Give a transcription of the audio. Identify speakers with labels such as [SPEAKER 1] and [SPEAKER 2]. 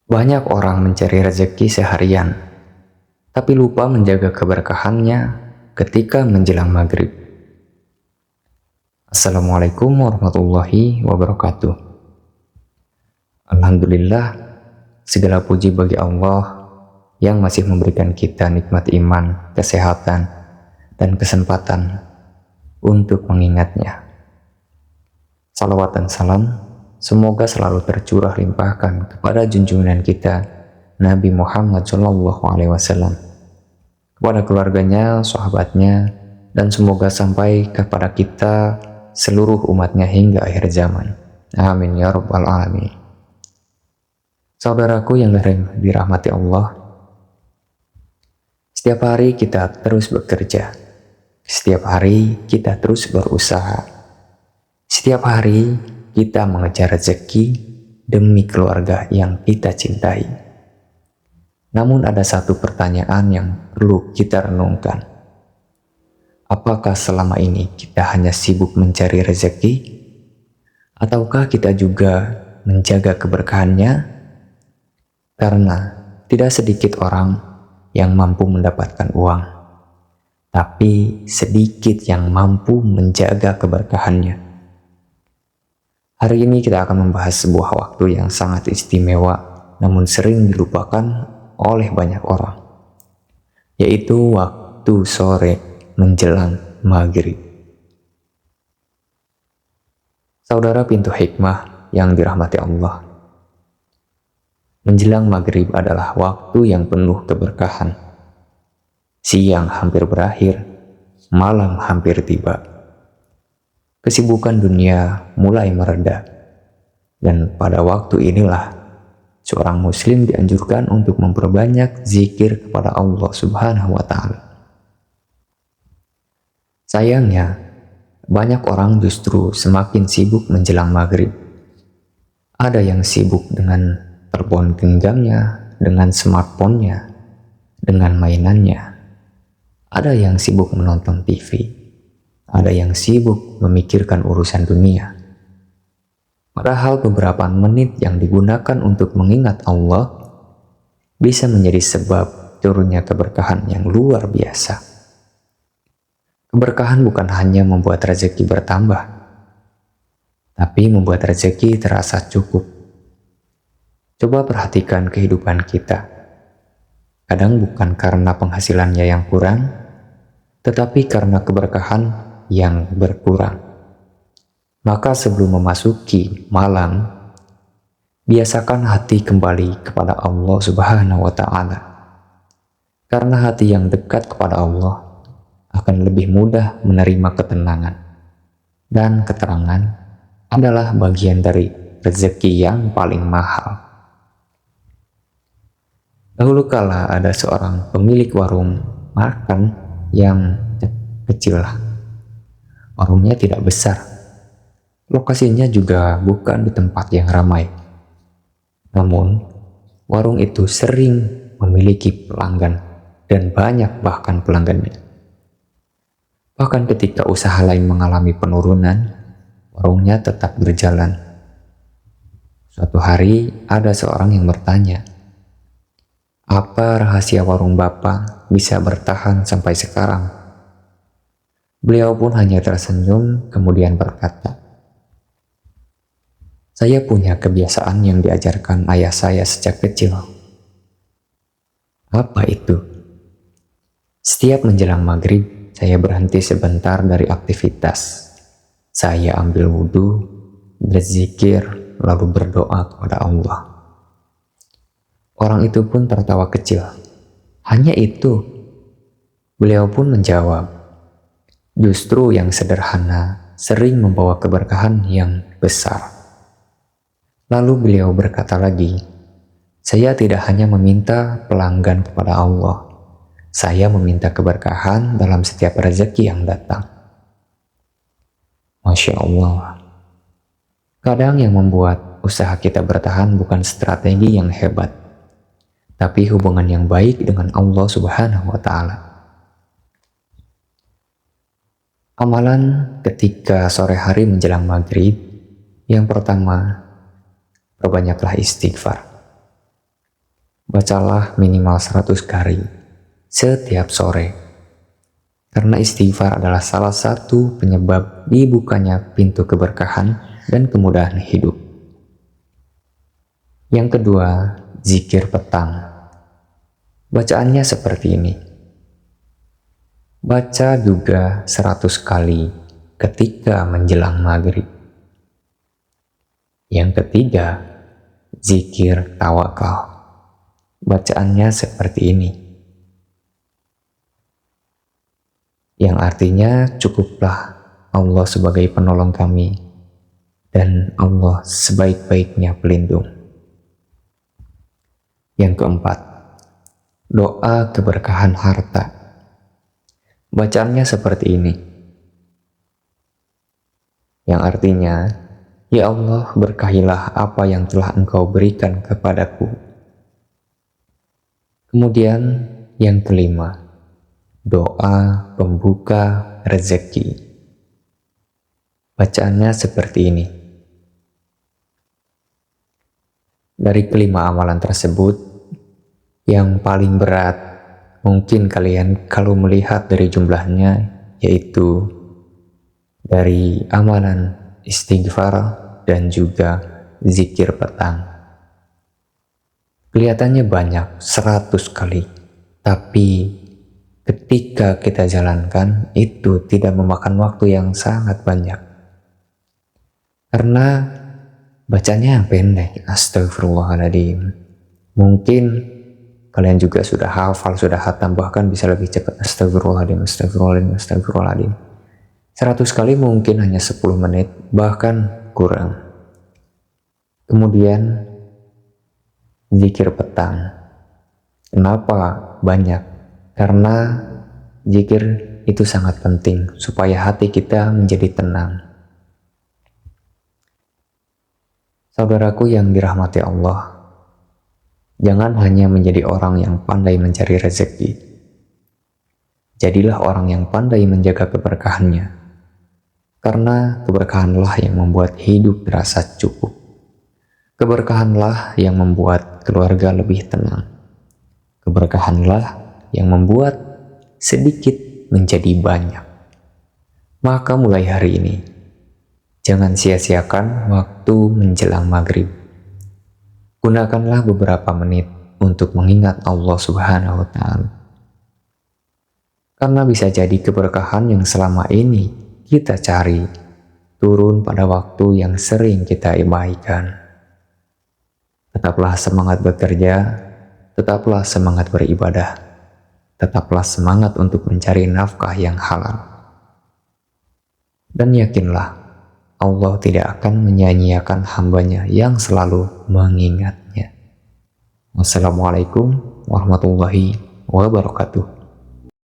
[SPEAKER 1] Banyak orang mencari rezeki seharian, tapi lupa menjaga keberkahannya ketika menjelang maghrib. Assalamualaikum warahmatullahi wabarakatuh. Alhamdulillah, segala puji bagi Allah yang masih memberikan kita nikmat iman, kesehatan, dan kesempatan untuk mengingatnya. Salawat dan salam semoga selalu tercurah limpahkan kepada junjungan kita Nabi Muhammad SAW, kepada keluarganya, sahabatnya, dan semoga sampai kepada kita seluruh umatnya hingga akhir zaman. Amin ya rabbal alamin. Saudaraku yang dirahmati Allah, setiap hari kita terus bekerja, setiap hari kita terus berusaha, setiap hari kita mengejar rezeki demi keluarga yang kita cintai. Namun ada satu pertanyaan yang perlu kita renungkan. Apakah selama ini kita hanya sibuk mencari rezeki? Ataukah kita juga menjaga keberkahannya? Karena tidak sedikit orang yang mampu mendapatkan uang, tapi sedikit yang mampu menjaga keberkahannya. Hari ini kita akan membahas sebuah waktu yang sangat istimewa namun sering dilupakan oleh banyak orang, yaitu waktu sore menjelang maghrib. Saudara pintu hikmah yang dirahmati Allah, menjelang maghrib adalah waktu yang penuh keberkahan. Siang hampir berakhir, malam hampir tiba. Kesibukan dunia mulai mereda, dan pada waktu inilah seorang muslim dianjurkan untuk memperbanyak zikir kepada Allah Subhanahu wa Ta'ala. Sayangnya, banyak orang justru semakin sibuk menjelang maghrib. Ada yang sibuk dengan telepon genggamnya, dengan smartphone-nya, dengan mainannya. Ada yang sibuk menonton TV. Ada yang sibuk memikirkan urusan dunia. Padahal beberapa menit yang digunakan untuk mengingat Allah bisa menjadi sebab turunnya keberkahan yang luar biasa. Keberkahan bukan hanya membuat rezeki bertambah, tapi membuat rezeki terasa cukup. Coba perhatikan kehidupan kita. Kadang bukan karena penghasilannya yang kurang, tetapi karena keberkahan yang berkurang. Maka sebelum memasuki malam, biasakan hati kembali kepada Allah Subhanahu wa Ta'ala. Karena hati yang dekat kepada Allah akan lebih mudah menerima ketenangan, dan keterangan adalah bagian dari rezeki yang paling mahal. Dahulu kala ada seorang pemilik warung makan yang kecil. Warungnya tidak besar, lokasinya juga bukan di tempat yang ramai. Namun, warung itu sering memiliki pelanggan dan banyak bahkan pelanggannya. Bahkan ketika usaha lain mengalami penurunan, warungnya tetap berjalan. Suatu hari ada seorang yang bertanya, "Apa rahasia warung Bapak bisa bertahan sampai sekarang?" Beliau pun hanya tersenyum kemudian berkata, "Saya punya kebiasaan yang diajarkan ayah saya sejak kecil." Apa itu? Setiap menjelang maghrib, saya berhenti sebentar dari aktivitas. Saya ambil wudhu, berzikir, lalu berdoa kepada Allah. Orang itu pun tertawa kecil. "Hanya itu?" Beliau pun menjawab, "Justru yang sederhana sering membawa keberkahan yang besar." Lalu beliau berkata lagi, "Saya tidak hanya meminta pelanggan kepada Allah, saya meminta keberkahan dalam setiap rezeki yang datang." Masya Allah. Kadang yang membuat usaha kita bertahan bukan strategi yang hebat, tapi hubungan yang baik dengan Allah Subhanahu wa Ta'ala. Amalan ketika sore hari menjelang maghrib, yang pertama, perbanyaklah istighfar. bacalah minimal 100 kali setiap sore. Karena istighfar adalah salah satu penyebab dibukanya pintu keberkahan dan kemudahan hidup. Yang kedua, zikir petang. Bacaannya seperti ini. Baca juga 100 kali ketika menjelang maghrib. Yang ketiga, zikir tawakal. Bacaannya seperti ini. Yang artinya cukuplah Allah sebagai penolong kami dan Allah sebaik-baiknya pelindung. Yang keempat, doa keberkahan harta. Bacaannya seperti ini. Yang artinya, ya Allah, berkahilah apa yang telah Engkau berikan kepadaku. Kemudian yang kelima, doa pembuka rezeki. Bacaannya seperti ini. Dari kelima amalan tersebut, yang paling berat mungkin kalian kalau melihat dari jumlahnya, yaitu dari amalan istighfar dan juga zikir petang. Kelihatannya banyak, 100 kali, tapi ketika kita jalankan itu tidak memakan waktu yang sangat banyak. Karena bacanya yang pendek, astagfirullahaladzim. Mungkin kalian juga sudah hafal, sudah hatam, bahkan bisa lebih cepat. Astagfirullahaladzim, astagfirullahaladzim, astagfirullahaladzim. 100 kali mungkin hanya 10 menit, bahkan kurang. Kemudian zikir petang. Kenapa banyak? Karena zikir itu sangat penting supaya hati kita menjadi tenang. Saudaraku yang dirahmati Allah, jangan hanya menjadi orang yang pandai mencari rezeki. Jadilah orang yang pandai menjaga keberkahannya. Karena keberkahanlah yang membuat hidup terasa cukup. Keberkahanlah yang membuat keluarga lebih tenang. Keberkahanlah yang membuat sedikit menjadi banyak. Maka mulai hari ini, jangan sia-siakan waktu menjelang maghrib. Gunakanlah beberapa menit untuk mengingat Allah Subhanahu wa Ta'ala. Karena bisa jadi keberkahan yang selama ini kita cari turun pada waktu yang sering kita abaikan. Tetaplah semangat bekerja, tetaplah semangat beribadah, tetaplah semangat untuk mencari nafkah yang halal. Dan yakinlah, Allah tidak akan menyia-nyiakan hambanya yang selalu mengingatnya. Wassalamualaikum warahmatullahi wabarakatuh.